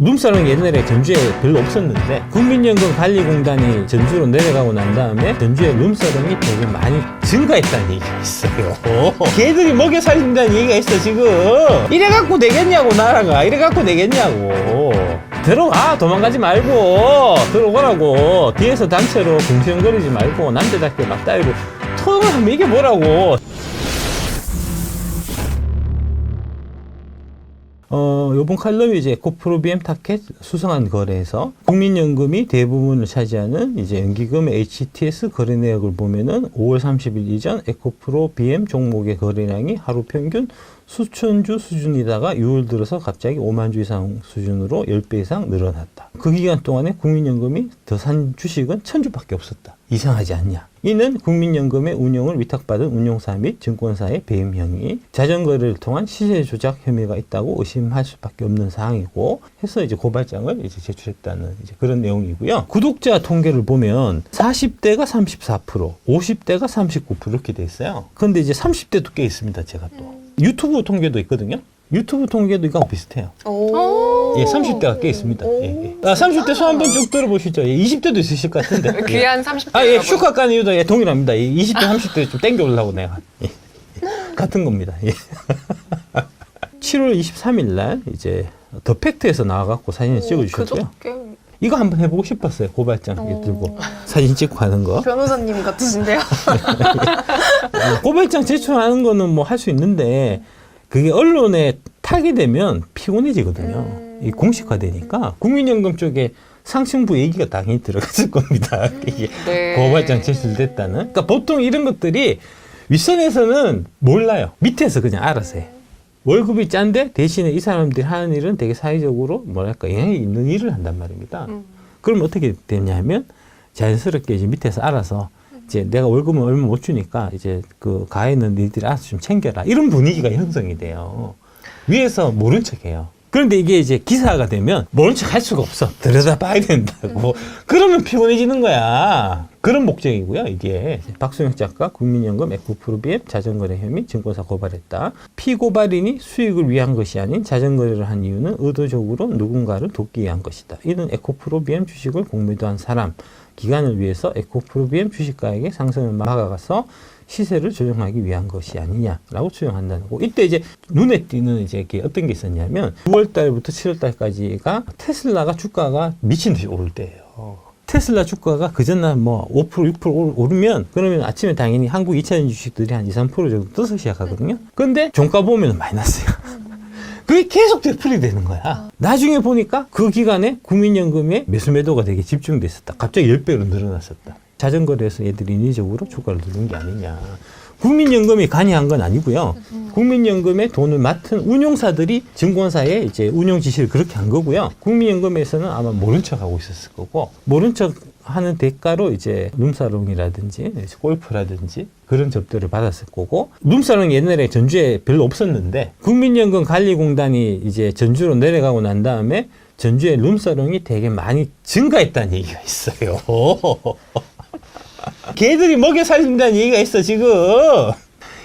룸사롱 옛날에 전주에 별로 없었는데 국민연금관리공단이 전주로 내려가고 난 다음에 전주에 룸사롱이 되게 많이 증가했다는 얘기가 있어요. 걔들이 먹여 살린다는 얘기가 있어 지금. 이래갖고 되겠냐고 나라가. 이래갖고 되겠냐고. 들어와. 도망가지 말고 들어오라고. 뒤에서 단체로 궁시렁거리지 말고 남자답게 막 따위로 토를 하면 이게 뭐라고. 요번 칼럼이 이제 에코프로 BM 타켓 수성한 거래에서 국민연금이 대부분을 차지하는 이제 연기금의 HTS 거래 내역을 보면은 5월 30일 이전 에코프로 BM 종목의 거래량이 하루 평균 수천 주 수준이다가 6월 들어서 갑자기 5만 주 이상 수준으로 10배 이상 늘어났다. 그 기간 동안에 국민연금이 더 산 주식은 1000주밖에 없었다. 이상하지 않냐? 이는 국민연금의 운영을 위탁받은 운용사 및 증권사의 배임형이 자전거래를 통한 시세 조작 혐의가 있다고 의심할 수밖에 없는 사항이고 해서 이제 고발장을 이제 제출했다는 이제 그런 내용이고요. 구독자 통계를 보면 40대가 34%, 50대가 39% 이렇게 돼 있어요. 그런데 이제 30대도 꽤 있습니다. 제가 또 유튜브 통계도 있거든요. 유튜브 통계도 이거하고 비슷해요. 예, 30대가 꽤 있습니다. 예. 30대 손 한번 쭉 들어보시죠. 예, 20대도 있으실 것 같은데. 귀한 30대. 예, 슈카 까는 이유도 예, 동일합니다. 20대, 30대 좀 땡겨오려고 내가. 예. 같은 겁니다. 예. 7월 23일 날 이제 더 팩트에서 나와갖고 사진을 찍어주셨고요. 이거 한번 해보고 싶었어요. 고발장 이렇게 들고 사진 찍고 하는 거. 변호사님 같으신데요? 고발장 제출하는 거는 뭐 할 수 있는데 그게 언론에 타게 되면 피곤해지거든요. 이 공식화되니까 국민연금 쪽에 상층부 얘기가 당연히 들어갔을 겁니다. 이게 네. 고발장 제출됐다는. 그러니까 보통 이런 것들이 윗선에서는 몰라요. 밑에서 그냥 알아서 해. 월급이 짠데 대신에 이 사람들이 하는 일은 되게 사회적으로 뭐랄까 영향이 있는 일을 한단 말입니다. 그럼 어떻게 되냐 하면 자연스럽게 이제 밑에서 알아서 이제 내가 월급을 얼마 못 주니까 이제 그 가에 있는 일들이 알아서 좀 챙겨라. 이런 분위기가 형성이 돼요. 위에서 모른 척해요. 그런데 이게 이제 기사가 되면 모른 척 할 수가 없어. 들여다봐야 된다고. 그러면 피곤해지는 거야. 그런 목적이고요. 이게 박수영 작가 국민연금 에코프로 BM 자전거래 혐의 증권사 고발했다. 피고발인이 수익을 위한 것이 아닌 자전거래를 한 이유는 의도적으로 누군가를 돕기 위한 것이다. 이는 에코프로 BM 주식을 공매도한 사람 기간을 위해서 에코프로 BM 주식가액의 상승을 막아가서 시세를 조정하기 위한 것이 아니냐라고 추정한다는 거고. 이때 이제 눈에 띄는 이제 어떤 게 있었냐면 9월 달부터 7월 달까지가 테슬라가 주가가 미친 듯이 오를 때예요. 테슬라 주가가 그 전날 뭐 5%, 6% 오르면 그러면 아침에 당연히 한국 2차전 주식들이 한 2, 3% 정도 떠서 시작하거든요. 근데 종가 보면 마이너스야. 그게 계속 되풀이 되는 거야. 나중에 보니까 그 기간에 국민연금의 매수 매도가 되게 집중돼 있었다. 갑자기 10배로 늘어났었다. 자전거래에서 얘들이 인위적으로 주가를 누른 게 아니냐. 국민연금이 관여한 건 아니고요. 국민연금의 돈을 맡은 운용사들이 증권사에 이제 운용 지시를 그렇게 한 거고요. 국민연금에서는 아마 모른 척 하고 있었을 거고, 모른 척 하는 대가로 이제 룸사롱이라든지 골프라든지 그런 접대를 받았을 거고, 룸사롱이 옛날에 전주에 별로 없었는데 국민연금관리공단이 이제 전주로 내려가고 난 다음에 전주에 룸사롱이 되게 많이 증가했다는 얘기가 있어요. 걔들이 먹여 살린다는 얘기가 있어 지금.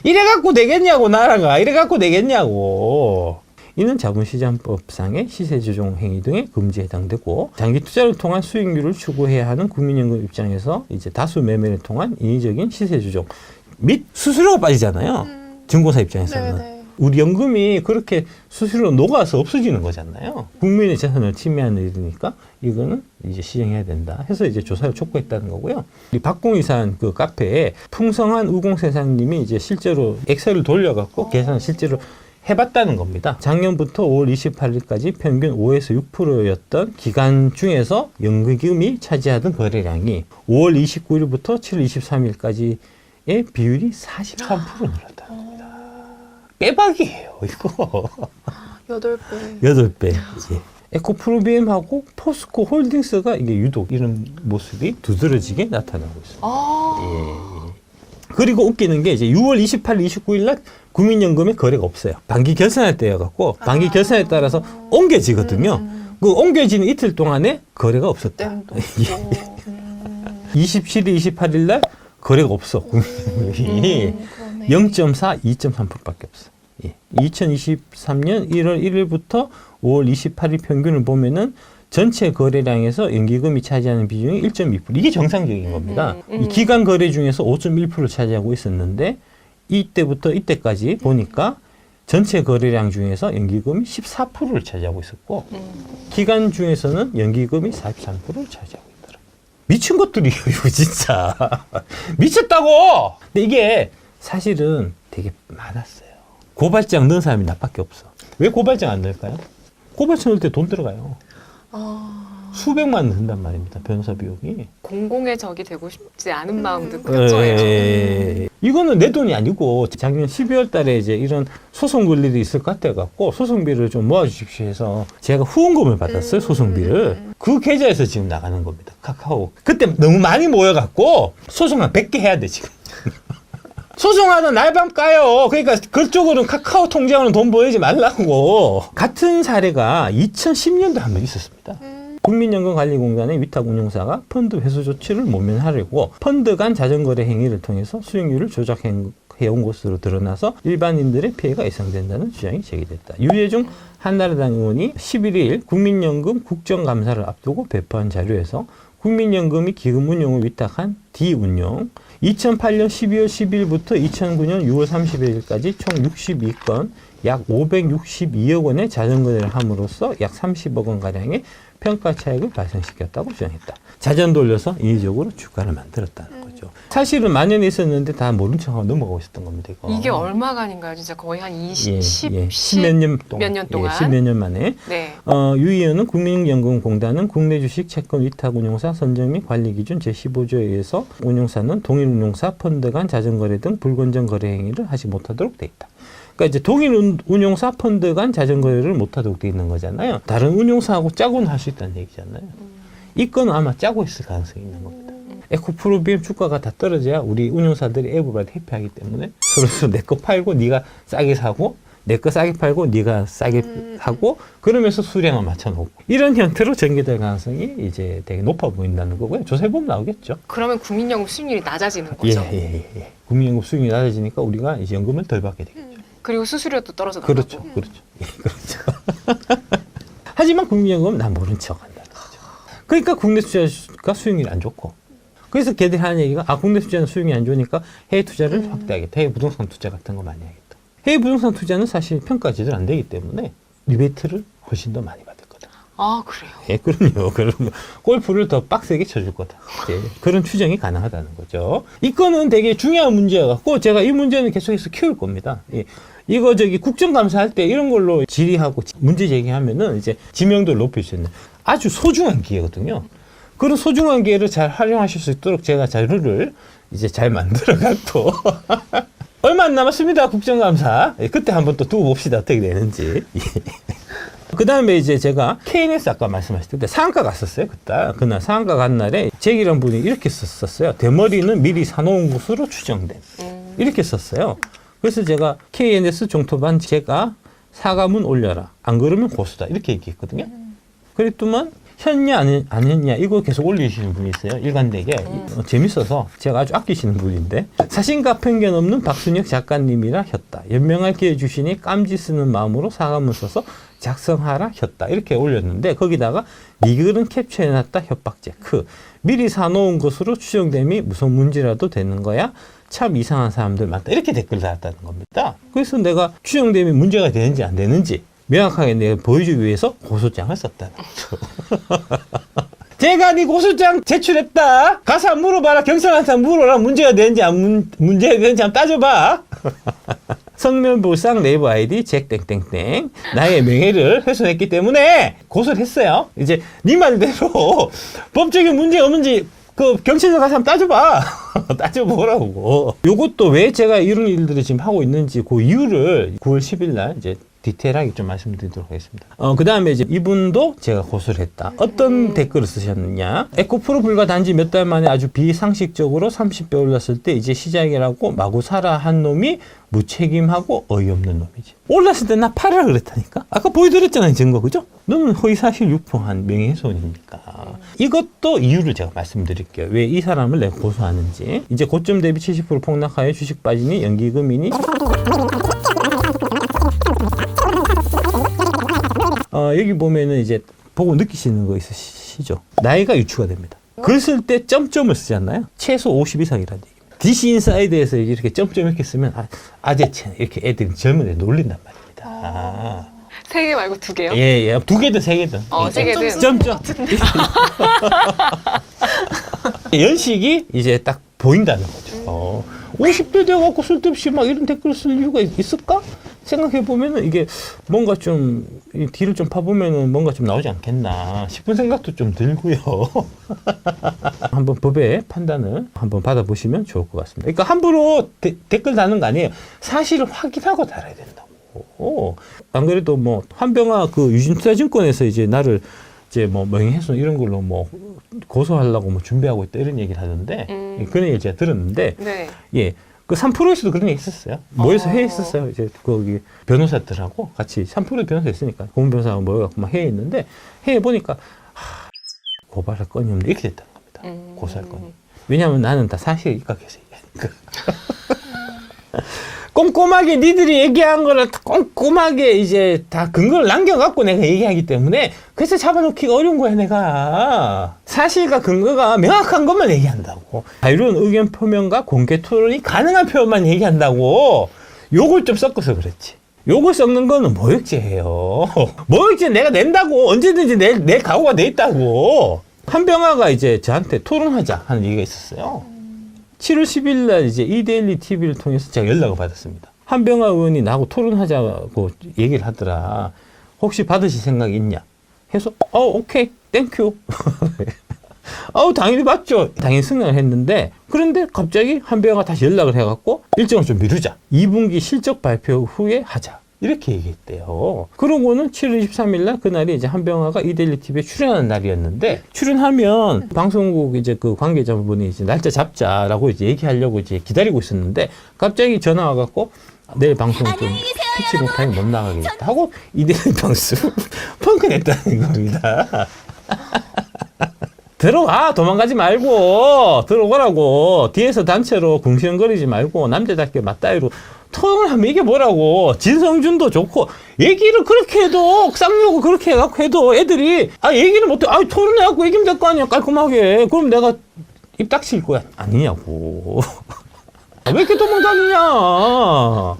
이래갖고 되겠냐고 나라가. 이래갖고 되겠냐고. 이는 자본시장법상의 시세조정 행위 등의 금지에 해당되고, 장기 투자를 통한 수익률을 추구해야 하는 국민연금 입장에서 이제 다수 매매를 통한 인위적인 시세조정 및 수수료가 빠지잖아요. 증권사 입장에서는. 네네. 우리 연금이 그렇게 수수료로 녹아서 없어지는 거잖아요. 국민의 재산을 침해하는 일이니까 이거는 이제 시정해야 된다 해서 이제 조사를 촉구했다는 거고요. 이 박공이산 그 카페에 풍성한 우공세상님이 이제 실제로 엑셀을 돌려갖고 계산을 실제로 해봤다는 겁니다. 작년부터 5월 28일까지 평균 5에서 6%였던 기간 중에서 연금이 차지하던 거래량이 5월 29일부터 7월 23일까지의 비율이 43% 늘었다는 겁니다. 빼박이에요, 이거. 8배. 8배. 예. 에코프로 BM하고 포스코 홀딩스가 이게 유독 이런 모습이 두드러지게 나타나고 있습니다. 예. 그리고 웃기는 게 이제 6월 28일, 29일 날 국민연금에 거래가 없어요. 반기 결산할 때여갖고 반기 결산에 따라서 옮겨지거든요. 그 옮겨지는 이틀 동안에 거래가 없었다. 27일, 28일 날 거래가 없어. 국민연금이 0.4, 2.3%밖에 없어. 2023년 1월 1일부터 5월 28일 평균을 보면은 전체 거래량에서 연기금이 차지하는 비중이 1.2%. 이게 정상적인 겁니다. 이 기간 거래 중에서 5.1%를 차지하고 있었는데 이때부터 이때까지 보니까 전체 거래량 중에서 연기금이 14%를 차지하고 있었고 기간 중에서는 연기금이 43%를 차지하고 있더라. 미친 것들이에요, 이거 진짜. 미쳤다고! 근데 이게 사실은 되게 많았어요. 고발장 넣은 사람이 나밖에 없어. 왜 고발장 안 넣을까요? 고발장 넣을 때 돈 들어가요. 수백만 원 든단 말입니다. 변호사 비용이. 공공의 적이 되고 싶지 않은 마음도 크죠. 이거는 내 돈이 아니고 작년 12월 달에 이제 이런 소송 걸 일이 있을 것 같아갖고 소송비를 좀 모아주십시오 해서 제가 후원금을 받았어요. 소송비를. 그 계좌에서 지금 나가는 겁니다. 카카오. 그때 너무 많이 모여갖고 소송 한 100개 해야 돼 지금. 소송하다 날밤 까요. 그러니까 그쪽으로는 카카오 통장으로 돈 보내지 말라고. 같은 사례가 2010년도에 한 번 있었습니다. 국민연금관리공단의 위탁운용사가 펀드 회수 조치를 모면하려고 펀드 간 자전거래 행위를 통해서 수익률을 조작해온 것으로 드러나서 일반인들의 피해가 예상된다는 주장이 제기됐다. 유해중 한나라당 의원이 11일 국민연금 국정감사를 앞두고 배포한 자료에서 국민연금이 기금 운용을 위탁한 D운용 2008년 12월 10일부터 2009년 6월 30일까지 총 62건 약 562억 원의 자전거래를 함으로써 약 30억 원가량의 평가 차익을 발생시켰다고 주장했다. 자전 돌려서 인위적으로 주가를 만들었다는 거죠. 사실은 만연히 있었는데 다 모른 척하고 넘어가고 있었던 겁니다. 이게 얼마간인가요? 진짜 거의 한 10몇 년 동안. 몇 년 동안. 10몇 년 만에. 네. 유 의원은 국민연금공단은 국내 주식 채권 위탁운용사 선정 및 관리 기준 제15조에 의해서 운용사는 동일 운용사 펀드 간 자전거래 등 불건전 거래 행위를 하지 못하도록 돼 있다. 그러니까 이제 동일 운용사 펀드 간 자전거래를 못하도록 돼 있는 거잖아요. 다른 운용사하고 짜고는 할 수 있다는 얘기잖아요. 이 건은 아마 짜고 있을 가능성이 있는 겁니다. 에코프로비엠 주가가 다 떨어져야 우리 운용사들이 에버바디 해피하기 때문에 서로 내 거 팔고 네가 싸게 사고 내 거 싸게 팔고 네가 싸게 하고 그러면서 수량을 맞춰놓고 이런 형태로 전개될 가능성이 이제 되게 높아 보인다는 거고요. 조사해보면 나오겠죠. 그러면 국민연금 수익률이 낮아지는 거죠. 예. 국민연금 수익률이 낮아지니까 우리가 이제 연금을 덜 받게 되겠죠. 그리고 수수료도 떨어져 나가고. 그렇죠. 예, 그렇죠. 하지만 국민연금은 난 모른 척 한다는 거죠. 그러니까 국내 투자가 수익률이 안 좋고 그래서 걔들이 하는 얘기가 국내 투자는 수익이 안 좋으니까 해외 투자를 확대하겠다. 해외 부동산 투자 같은 거 많이 하겠다. 해외 부동산 투자는 사실 평가 제대로 안 되기 때문에 리베이트를 훨씬 더 많이 받을 거다. 아, 그래요? 예, 그럼요. 골프를 더 빡세게 쳐줄 거다. 예, 그런 추정이 가능하다는 거죠. 이 건은 되게 중요한 문제여갖고 제가 이 문제는 계속해서 키울 겁니다. 예. 이거 국정감사할 때 이런 걸로 질의하고 문제 제기하면은 이제 지명도를 높일 수 있는 아주 소중한 기회거든요. 그런 소중한 기회를 잘 활용하실 수 있도록 제가 자료를 이제 잘 만들어갖고 얼마 안 남았습니다. 국정감사. 예, 그때 한번 또 두고 봅시다. 어떻게 되는지. 그 다음에 이제 제가 KNS 아까 말씀하셨을 때 상한가 갔었어요. 그날 상한가 간 날에 잭이라는 분이 이렇게 썼어요. 대머리는 미리 사놓은 것으로 추정된. 이렇게 썼어요. 그래서 제가 KNS 종토반 제가 사과문 올려라. 안 그러면 고수다. 이렇게 얘기했거든요. 그랬더만 했냐 안 했냐 이거 계속 올리시는 분이 있어요. 일관되게. 재밌어서 제가 아주 아끼시는 분인데 사신과 편견 없는 박순혁 작가님이라 했다. 연명할 기회 주시니 깜지 쓰는 마음으로 사과문 써서 작성하라 했다. 이렇게 올렸는데 거기다가 네 글은 캡처해놨다 협박 체크. 미리 사놓은 것으로 추정됨이 무슨 문제라도 되는 거야. 참 이상한 사람들 많다. 이렇게 댓글 달았다는 겁니다. 그래서 내가 추정됨이 문제가 되는지 안 되는지 명확하게 내가 보여주기 위해서 고소장을 썼다는 거죠. 제가 네 고소장 제출했다. 가서 한번 물어봐라. 경찰한테 물어라. 문제가 되는지 문제가 되는지 한번 따져봐. 성면불상 네이버 아이디 잭땡땡땡 나의 명예를 훼손했기 때문에 고소를 했어요. 이제 네 말대로 법적인 문제가 없는지 경찰서 가서 한번 따져봐. 따져보라고. 요것도 왜 제가 이런 일들을 지금 하고 있는지 그 이유를 9월 10일 날 이제 디테일하게 좀 말씀드리도록 하겠습니다. 그 다음에 이제 이분도 제가 고소를 했다. 어떤 댓글을 쓰셨느냐. 에코프로 불과 단지 몇 달 만에 아주 비상식적으로 30배 올랐을 때 이제 시작이라고 마구 사라 한 놈이 무책임하고 어이없는 놈이지. 올랐을 때 나 팔으라 그랬다니까. 아까 보여드렸잖아요. 증거. 그죠? 너는 허위사실 유포한 명예훼손이니까. 이것도 이유를 제가 말씀드릴게요. 왜 이 사람을 내가 고소하는지. 이제 고점 대비 70% 폭락하여 주식 빠지니 연기금이니 여기 보면은 이제 보고 느끼시는 거 있으시죠? 나이가 유추가 됩니다. 글 쓸 때 점점을 쓰지 않나요? 최소 50 이상이라는 얘기입니다. DC 인사이드에서 이렇게 점점 이렇게 쓰면 아재체 이렇게 애들이 젊은 애 놀린단 말입니다. 3개 말고 2개요? 예, 2개든 3개든. 3개든. 점점. 연식이 이제 딱 보인다는 거죠. 50대 돼갖고 쓸데없이 막 이런 댓글을 쓸 이유가 있을까? 생각해보면은 이게 뭔가 좀, 이 뒤를 좀 파보면은 뭔가 좀 나오지 않겠나 싶은 생각도 좀 들고요. 한번 법의 판단을 한번 받아보시면 좋을 것 같습니다. 그러니까 함부로 댓글 다는 거 아니에요. 사실을 확인하고 달아야 된다고. 안 그래도 뭐, 한병화 그 유진투자증권에서 이제 나를 이제 뭐 명예훼손 이런 걸로 뭐 고소하려고 뭐 준비하고 있다 이런 얘기를 하던데 그런 얘기를 제가 들었는데 네. 예. 그 3프로에서도 그런 얘기 있었어요. 모여서 회의했었어요. 이제 거기 변호사들하고 같이 3프로 변호사 있으니까 고문 변호사하고 모여갖고 막 회의했는데 회의 보니까 고발할 건이 없는데 이렇게 됐다는 겁니다. 고소할 건이. 왜냐하면 나는 다 사실에 입각해서 얘기하니까. 꼼꼼하게 니들이 얘기한 거를 꼼꼼하게 이제 다 근거를 남겨갖고 내가 얘기하기 때문에 그래서 잡아놓기가 어려운 거야 내가. 사실과 근거가 명확한 것만 얘기한다고. 자유로운 의견 표명과 공개 토론이 가능한 표현만 얘기한다고. 욕을 좀 섞어서 그렇지. 욕을 섞는 거는 모욕죄예요. 모욕죄는 내가 낸다고. 언제든지 내 각오가 돼 있다고. 한병화가 이제 저한테 토론하자 하는 얘기가 있었어요. 7월 10일 날 이제 이데일리 TV를 통해서 제가 연락을 받았습니다. 한병화 의원이 나하고 토론하자고 얘기를 하더라. 혹시 받으실 생각이 있냐? 해서 오케이, 땡큐. 당연히 받죠. 당연히 승낙을 했는데 그런데 갑자기 한병화가 다시 연락을 해갖고 일정을 좀 미루자. 2분기 실적 발표 후에 하자. 이렇게 얘기했대요. 그러고는 7월 23일 날 그날이 이제 한병화가 이데일리 TV에 출연하는 날이었는데 출연하면 방송국 이제 그 관계자분이 이제 날짜 잡자라고 이제 얘기하려고 이제 기다리고 있었는데 갑자기 전화 와갖고 내일 방송 좀 피치 못하게 못 나가겠다 하고 이데일리 방송 펑크 냈다는 겁니다. 들어와 도망가지 말고 들어오라고 뒤에서 단체로 궁시렁거리지 말고 남자답게 맞다이로 토론을 하면 이게 뭐라고. 진성준도 좋고 얘기를 그렇게 해도 쌍욕을 그렇게 해갖고 해도 애들이 얘기를 못해 토론해갖고 얘기면 될 거 아니야 깔끔하게. 그럼 내가 입 닥칠 거야 아니냐고. 왜 이렇게 도망다니냐.